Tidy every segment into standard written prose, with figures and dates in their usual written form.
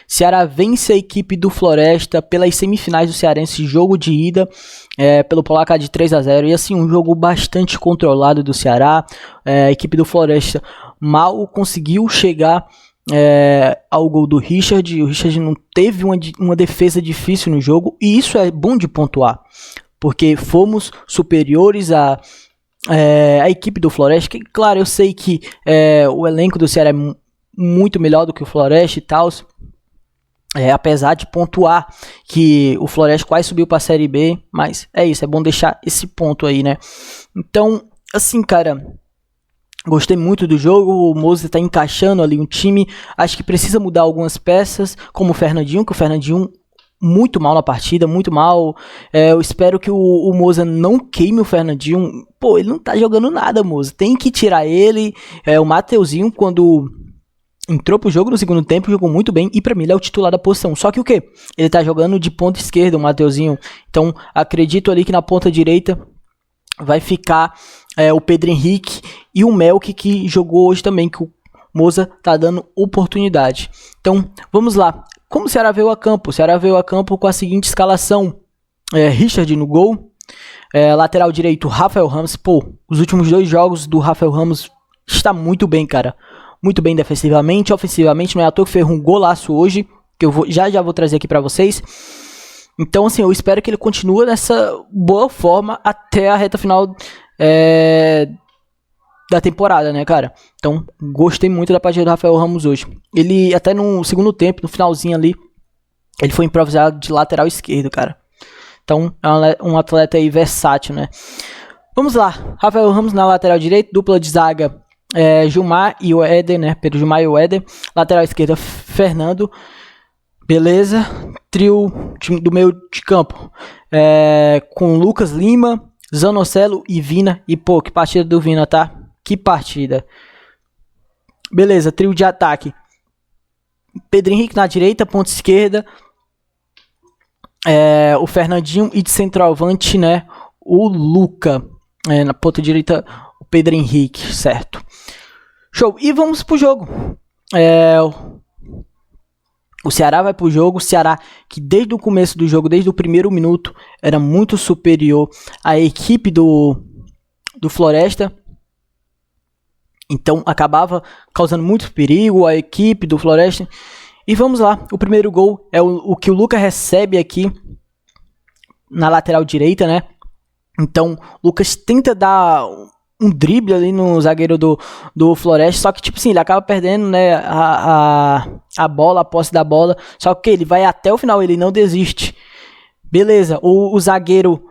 Ceará vence a equipe do Floresta pelas semifinais do Cearense, jogo de ida, pelo placar de 3-0. E assim, um jogo bastante controlado do Ceará. A equipe do Floresta mal conseguiu chegar ao gol do Richard. O Richard não teve uma defesa difícil no jogo, e isso é bom de pontuar, porque fomos superiores a equipe do Floresta. Que, claro, eu sei que o elenco do Ceará é muito melhor do que o Floresta e tal, apesar de pontuar que o Floresta quase subiu para a Série B, mas é isso, é bom deixar esse ponto aí, né? Então, assim, cara, gostei muito do jogo. O Moza tá encaixando ali um time, acho que precisa mudar algumas peças, como o Fernandinho, muito mal na partida, muito mal. Eu espero que o Moza não queime o Fernandinho. Pô, ele não tá jogando nada, Moza, tem que tirar ele. O Mateuzinho, quando entrou pro jogo no segundo tempo, jogou muito bem, e pra mim ele é o titular da posição. Só que o quê? Ele tá jogando de ponta esquerda, o Mateuzinho. Então, acredito ali que na ponta direita vai ficar o Pedro Henrique e o Melk, que jogou hoje também, que o Moza tá dando oportunidade. Então, vamos lá. Como o Ceará veio a campo? O Ceará veio a campo com a seguinte escalação. Richard no gol. Lateral direito, Rafael Ramos. Pô, os últimos 2 jogos do Rafael Ramos está muito bem, cara. Muito bem defensivamente, ofensivamente. Não é à toa que fez um golaço hoje, que eu já vou trazer aqui pra vocês. Então, assim, eu espero que ele continue nessa boa forma até a reta final da temporada, né, cara? Então, gostei muito da partida do Rafael Ramos hoje. Ele, até no segundo tempo, no finalzinho ali, ele foi improvisado de lateral esquerdo, cara. Então, é um atleta aí versátil, né? Vamos lá. Rafael Ramos na lateral direita, dupla de zaga, Gilmar e o Éder, né? Pedro Gilmar e o Éder. Lateral esquerda, Fernando. Beleza. Trio do meio de campo, com Lucas Lima, Zanocelo e Vina. E, pô, que partida do Vina, tá? Que partida. Beleza, trio de ataque. Pedro Henrique na direita, ponta esquerda. O Fernandinho, e de centroavante, né? O Luca. Na ponta direita, o Pedro Henrique, certo? Show. E vamos pro jogo. O Ceará vai pro jogo. O Ceará, que desde o começo do jogo, desde o primeiro minuto, era muito superior à equipe do Floresta. Então acabava causando muito perigo à equipe do Floresta. E vamos lá, o primeiro gol é o que o Lucas recebe aqui na lateral direita, né? Então o Lucas tenta dar um drible ali no zagueiro do Floresta, só que tipo assim, ele acaba perdendo, né, a bola, a posse da bola. Só que ele vai até o final, ele não desiste. Beleza, o zagueiro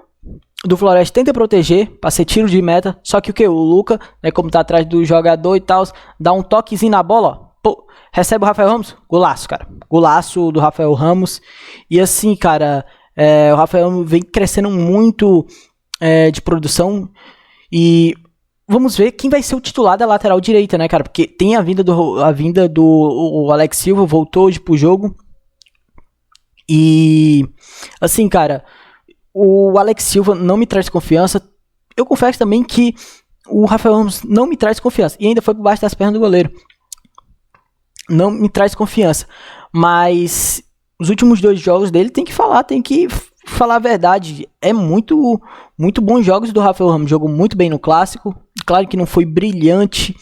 do Floresta tenta proteger para ser tiro de meta, só que o que? O Luca, né, como tá atrás do jogador e tal, dá um toquezinho na bola, ó, pô, recebe o Rafael Ramos, golaço, cara, golaço do Rafael Ramos. E assim, cara, o Rafael Ramos vem crescendo muito de produção, e vamos ver quem vai ser o titular da lateral direita, né, cara, porque tem a vinda do o Alex Silva, voltou hoje pro jogo. E assim, cara, o Alex Silva não me traz confiança. Eu confesso também que o Rafael Ramos não me traz confiança. E ainda foi por baixo das pernas do goleiro. Não me traz confiança. Mas os últimos 2 jogos dele tem que falar a verdade. É muito, muito bons jogos do Rafael Ramos. Jogou muito bem no Clássico. Claro que não foi brilhante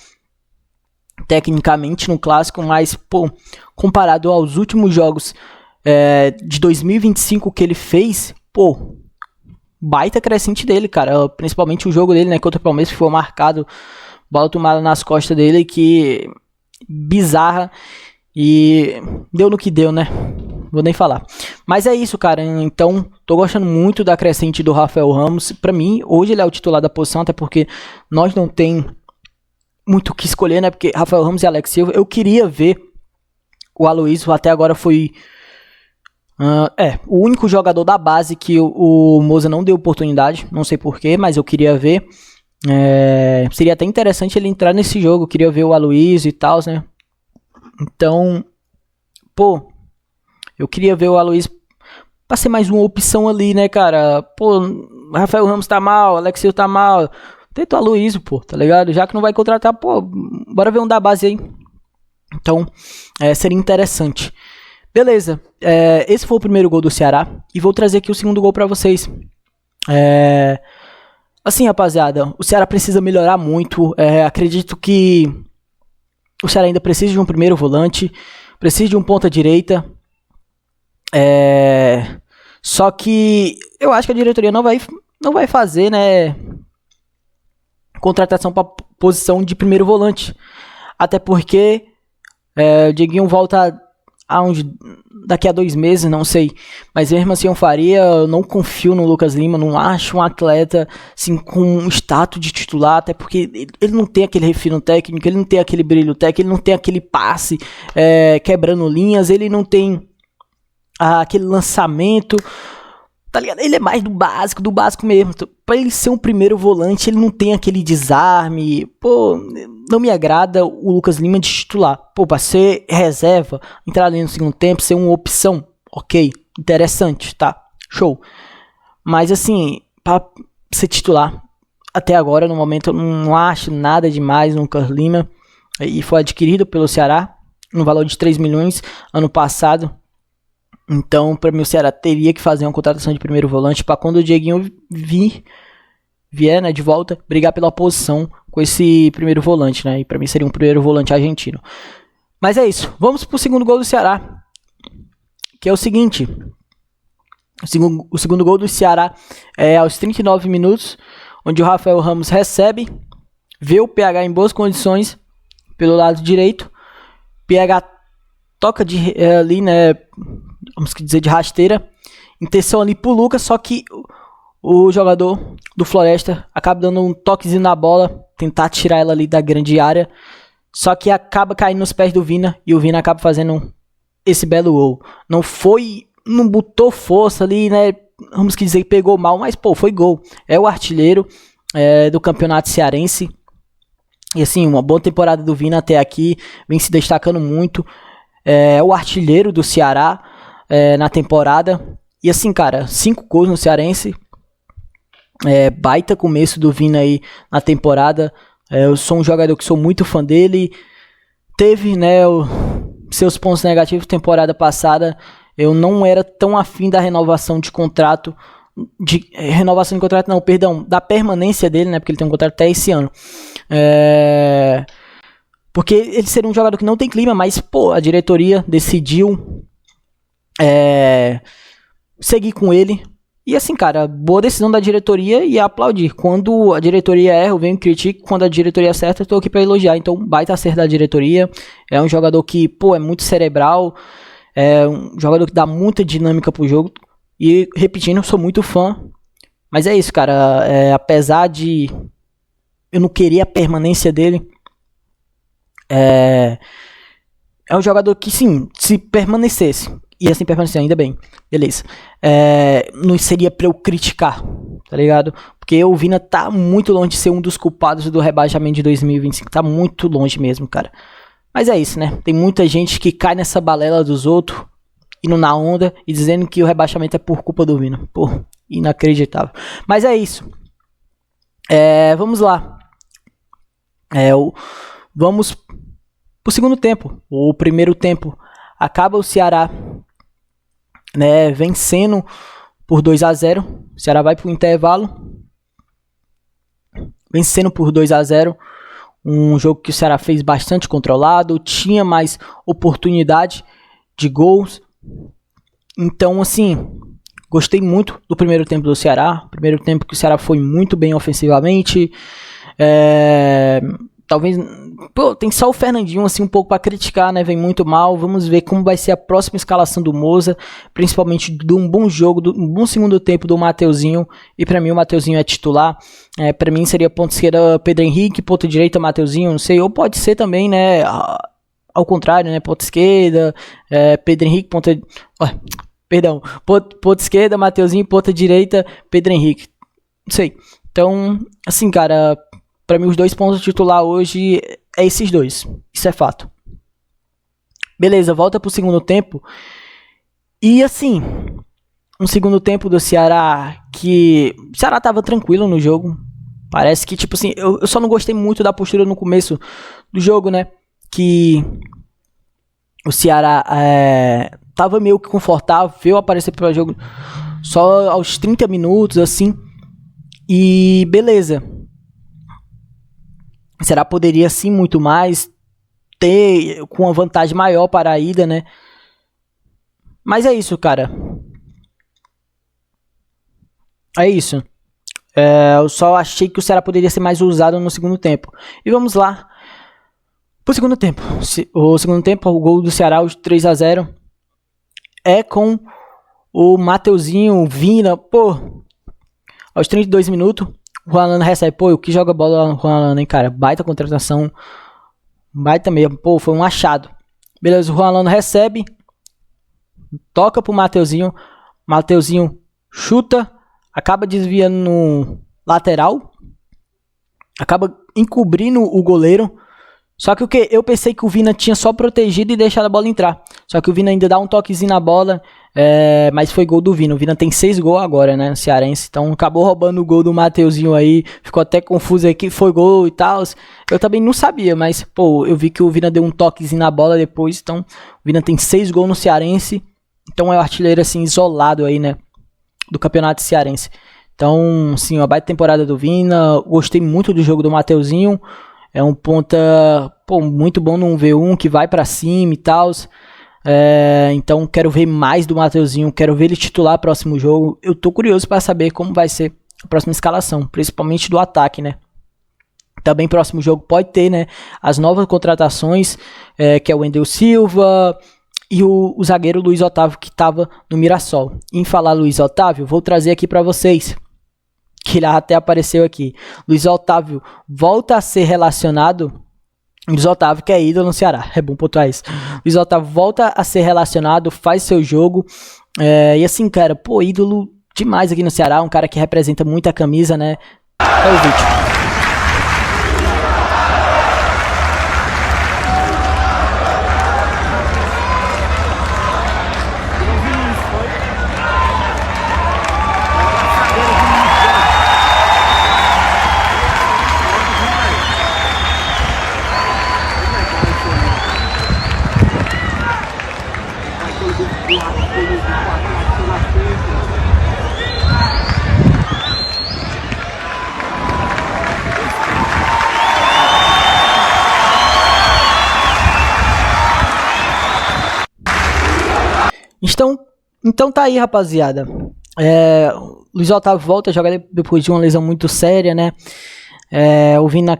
tecnicamente no Clássico, mas, pô, comparado aos últimos jogos de 2025 que ele fez, pô, baita crescente dele, cara. Principalmente o jogo dele, né, contra o Palmeiras, que foi marcado, bola tomada nas costas dele, que bizarra, e deu no que deu, né, vou nem falar. Mas é isso, cara. Então, tô gostando muito da crescente do Rafael Ramos. Pra mim, hoje ele é o titular da posição, até porque nós não tem muito o que escolher, né, porque Rafael Ramos e Alex Silva. Eu queria ver o Aloysio, até agora foi o único jogador da base que o Moza não deu oportunidade, não sei porquê, mas eu queria ver. Seria até interessante ele entrar nesse jogo, eu queria ver o Aloysio e tal, né? Então, pô, eu queria ver o Aloysio pra ser mais uma opção ali, né, cara? Pô, Rafael Ramos tá mal, Alex Silva tá mal, tenta o Aloysio, pô, tá ligado? Já que não vai contratar, pô, bora ver um da base aí. Então, seria interessante. Beleza, esse foi o primeiro gol do Ceará. E vou trazer aqui o segundo gol pra vocês. Assim, rapaziada, o Ceará precisa melhorar muito. Acredito que o Ceará ainda precisa de um primeiro volante, precisa de um ponta direita. Só que eu acho que a diretoria não vai fazer, né, contratação para posição de primeiro volante. Até porque o Dieguinho volta daqui a 2 meses, não sei. Mas mesmo assim eu faria. Eu não confio no Lucas Lima. Não acho um atleta assim, com um status de titular. Até porque ele não tem aquele refino técnico. Ele não tem aquele brilho técnico. Ele não tem aquele passe quebrando linhas. Ele não tem aquele lançamento. Tá ligado? Ele é mais do básico mesmo. Pra ele ser um primeiro volante, ele não tem aquele desarme. Pô, não me agrada o Lucas Lima de titular. Pô, pra ser reserva, entrar ali no segundo tempo, ser uma opção, ok, interessante, tá, show. Mas assim, pra ser titular, até agora, no momento, eu não acho nada demais no Lucas Lima. E foi adquirido pelo Ceará, no valor de 3 milhões, ano passado. Então, para mim, o Ceará teria que fazer uma contratação de primeiro volante para quando o Dieguinho vier, né, de volta, brigar pela posição com esse primeiro volante, né? E para mim seria um primeiro volante argentino. Mas é isso. Vamos pro segundo gol do Ceará, que é o seguinte. O segundo gol do Ceará é aos 39 minutos, onde o Rafael Ramos recebe, vê o PH em boas condições pelo lado direito. PH toca ali, né, vamos dizer, de rasteira, intenção ali pro Lucas, só que o jogador do Floresta acaba dando um toquezinho na bola, tentar tirar ela ali da grande área, só que acaba caindo nos pés do Vina, e o Vina acaba fazendo esse belo gol. Não botou força ali, né, vamos dizer que pegou mal, mas pô, foi gol. É o artilheiro do campeonato cearense, e assim, uma boa temporada do Vina até aqui, vem se destacando muito. É o artilheiro do Ceará na temporada. E assim, cara, 5 gols no Cearense. Baita começo do Vina aí na temporada. Eu sou um jogador que sou muito fã dele. Teve, né, seus pontos negativos temporada passada. Eu não era tão afim da renovação de contrato. Da permanência dele, né? Porque ele tem um contrato até esse ano. Porque ele seria um jogador que não tem clima, mas, pô, a diretoria decidiu seguir com ele. E assim, cara, boa decisão da diretoria e aplaudir. Quando a diretoria erra, eu venho e critico. Quando a diretoria acerta, eu tô aqui pra elogiar. Então, baita acerto da diretoria. É um jogador que, pô, é muito cerebral. É um jogador que dá muita dinâmica pro jogo. E, repetindo, eu sou muito fã. Mas é isso, cara. Apesar de eu não querer a permanência dele, é um jogador que, sim, se permanecesse, e assim permanecer, ainda bem, beleza, não seria pra eu criticar, tá ligado? Porque o Vina tá muito longe de ser um dos culpados do rebaixamento de 2025, tá muito longe mesmo, cara. Mas é isso, né? Tem muita gente que cai nessa balela dos outros, indo na onda e dizendo que o rebaixamento é por culpa do Vina. Pô, inacreditável. Mas é isso. Vamos lá. Vamos pro segundo tempo. O primeiro tempo acaba o Ceará, né, vencendo por 2-0. O Ceará vai pro intervalo vencendo por 2-0. Um jogo que o Ceará fez bastante controlado, tinha mais oportunidade de gols. Então, assim, gostei muito do primeiro tempo do Ceará. Primeiro tempo que o Ceará foi muito bem ofensivamente. Talvez, pô, tem só o Fernandinho assim um pouco para criticar, né? Vem muito mal. Vamos ver como vai ser a próxima escalação do Moza, principalmente de um bom jogo, um bom segundo tempo do Mateuzinho. E para mim o Mateuzinho é titular. Para mim seria ponta esquerda Pedro Henrique, ponta direita Mateuzinho, não sei. Ou pode ser também, né? Ao contrário, né? Ponta esquerda, Pedro Henrique, ponta esquerda Mateuzinho, ponta direita Pedro Henrique. Não sei. Então, assim, cara, pra mim os 2 pontos titular hoje é esses 2. Isso é fato. Beleza, volta pro segundo tempo. E assim, um segundo tempo do Ceará que o Ceará tava tranquilo no jogo. Parece que, tipo assim, eu só não gostei muito da postura no começo do jogo, né? Que o Ceará tava meio que confortável, veio aparecer para o jogo só aos 30 minutos, assim, e beleza. O Ceará poderia sim muito mais, ter com uma vantagem maior para a ida, né? Mas é isso, cara. É isso. Eu só achei que o Ceará poderia ser mais usado no segundo tempo. E vamos lá pro segundo tempo. O segundo tempo, o gol do Ceará, os 3-0, é com o Mateuzinho, Vina, aos 32 minutos, o Juan Alano recebe, o que joga bola lá no Juan Alano, hein, cara? Baita contratação, baita mesmo, foi um achado. Beleza, o Juan Alano recebe, toca pro Mateuzinho, Mateuzinho chuta, acaba desviando no lateral, acaba encobrindo o goleiro. Só que eu pensei que o Vina tinha só protegido e deixado a bola entrar. Só que o Vina ainda dá um toquezinho na bola, mas foi gol do Vina. O Vina tem 6 gols agora, né, no Cearense. Então acabou roubando o gol do Mateuzinho aí. Ficou até confuso aí que foi gol e tal. Eu também não sabia, mas eu vi que o Vina deu um toquezinho na bola depois. Então o Vina tem 6 gols no Cearense. Então é o artilheiro assim isolado aí, né, do campeonato cearense. Então, sim, uma baita temporada do Vina. Gostei muito do jogo do Mateuzinho. É um ponta, muito bom no 1v1, que vai pra cima e tal. Então, quero ver mais do Mateuzinho. Quero ver ele titular próximo jogo. Eu tô curioso para saber como vai ser a próxima escalação, principalmente do ataque, né? Também próximo jogo pode ter, né, as novas contratações, que é o Wendel Silva e o zagueiro Luiz Otávio, que estava no Mirassol. Em falar Luiz Otávio, vou trazer aqui para vocês, que ele até apareceu aqui. Luiz Otávio volta a ser relacionado. Luiz Otávio, que é ídolo no Ceará, é bom pontuar isso. Luiz Otávio volta a ser relacionado, faz seu jogo. E assim, cara, ídolo demais aqui no Ceará. Um cara que representa muito a camisa, né? É o vídeo. Então tá aí, rapaziada. Luiz Otávio volta a jogar depois de uma lesão muito séria, né? O Vina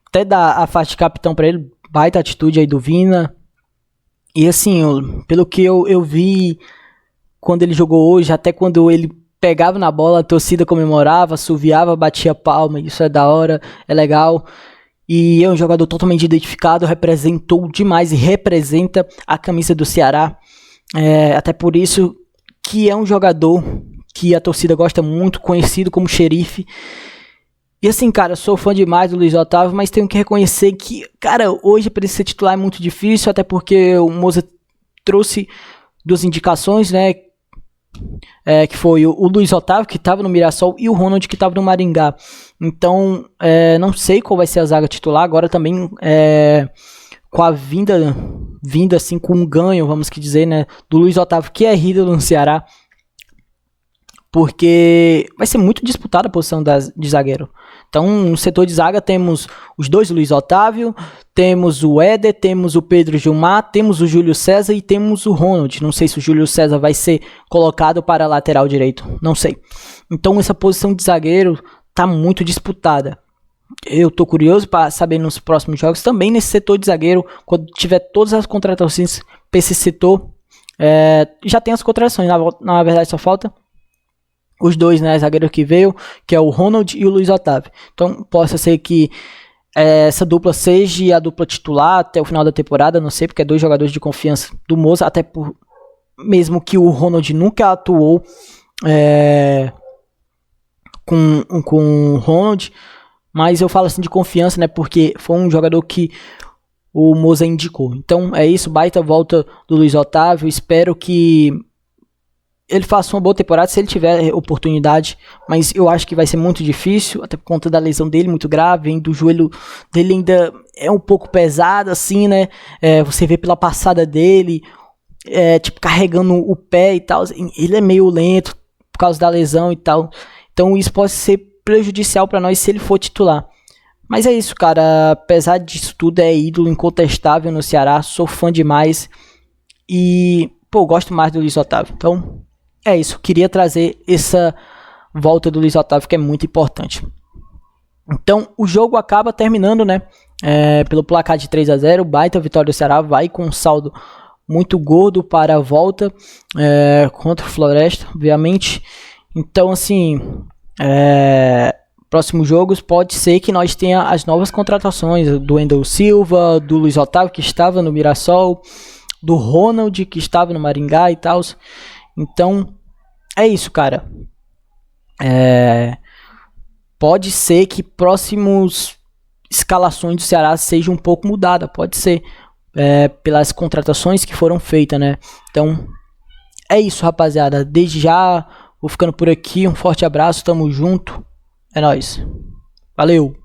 até dá a faixa de capitão pra ele. Baita atitude aí do Vina. E assim, pelo que eu vi quando ele jogou hoje, até quando ele pegava na bola, a torcida comemorava, assoviava, batia palma. Isso é da hora, é legal. E é um jogador totalmente identificado, representou demais e representa a camisa do Ceará. Até por isso que é um jogador que a torcida gosta muito, conhecido como xerife. E assim, cara, sou fã demais do Luiz Otávio, mas tenho que reconhecer que, cara, hoje para ele ser titular é muito difícil, até porque o Moza trouxe 2 indicações, né? Que foi o Luiz Otávio, que estava no Mirassol, e o Ronald, que estava no Maringá. Então, não sei qual vai ser a zaga titular. Agora também, com a vinda assim, com um ganho, vamos que dizer, né, do Luiz Otávio, que é ídolo no Ceará, porque vai ser muito disputada a posição de zagueiro. Então, no setor de zaga temos os 2 Luiz Otávio, temos o Éder, temos o Pedro Gilmar, temos o Júlio César e temos o Ronald. Não sei se o Júlio César vai ser colocado para lateral direito, não sei. Então, essa posição de zagueiro tá muito disputada. Eu tô curioso para saber nos próximos jogos, também nesse setor de zagueiro, quando tiver todas as contratações para esse setor. Já tem as contratações, na verdade só falta os 2, né, zagueiros que veio, que é o Ronald e o Luiz Otávio. Então possa ser que essa dupla seja a dupla titular até o final da temporada, não sei, porque é 2 jogadores de confiança do Moza, até por mesmo que o Ronald nunca atuou com o Ronald. Mas eu falo assim de confiança, né? Porque foi um jogador que o Moza indicou. Então é isso, baita volta do Luiz Otávio. Espero que ele faça uma boa temporada se ele tiver oportunidade. Mas eu acho que vai ser muito difícil, até por conta da lesão dele, muito grave. Do joelho dele ainda é um pouco pesado, assim, né? Você vê pela passada dele, tipo, carregando o pé e tal. Ele é meio lento por causa da lesão e tal. Então isso pode ser prejudicial para nós se ele for titular. Mas é isso, cara. Apesar disso tudo, é ídolo incontestável no Ceará. Sou fã demais. E, pô, gosto mais do Luiz Otávio. Então, é isso. Queria trazer essa volta do Luiz Otávio, que é muito importante. Então, o jogo acaba terminando, né? Pelo placar de 3-0. Baita vitória do Ceará. Vai com um saldo muito gordo para a volta contra o Floresta, obviamente. Então, assim, próximos jogos pode ser que nós tenha as novas contratações do Wendel Silva, do Luiz Otávio, que estava no Mirassol, do Ronald, que estava no Maringá e tal. Então, é isso, cara. Pode ser que próximos escalações do Ceará sejam um pouco mudadas, pode ser. Pelas contratações que foram feitas, né? Então, é isso, rapaziada. Desde já, vou ficando por aqui. Um forte abraço, tamo junto. É nóis. Valeu!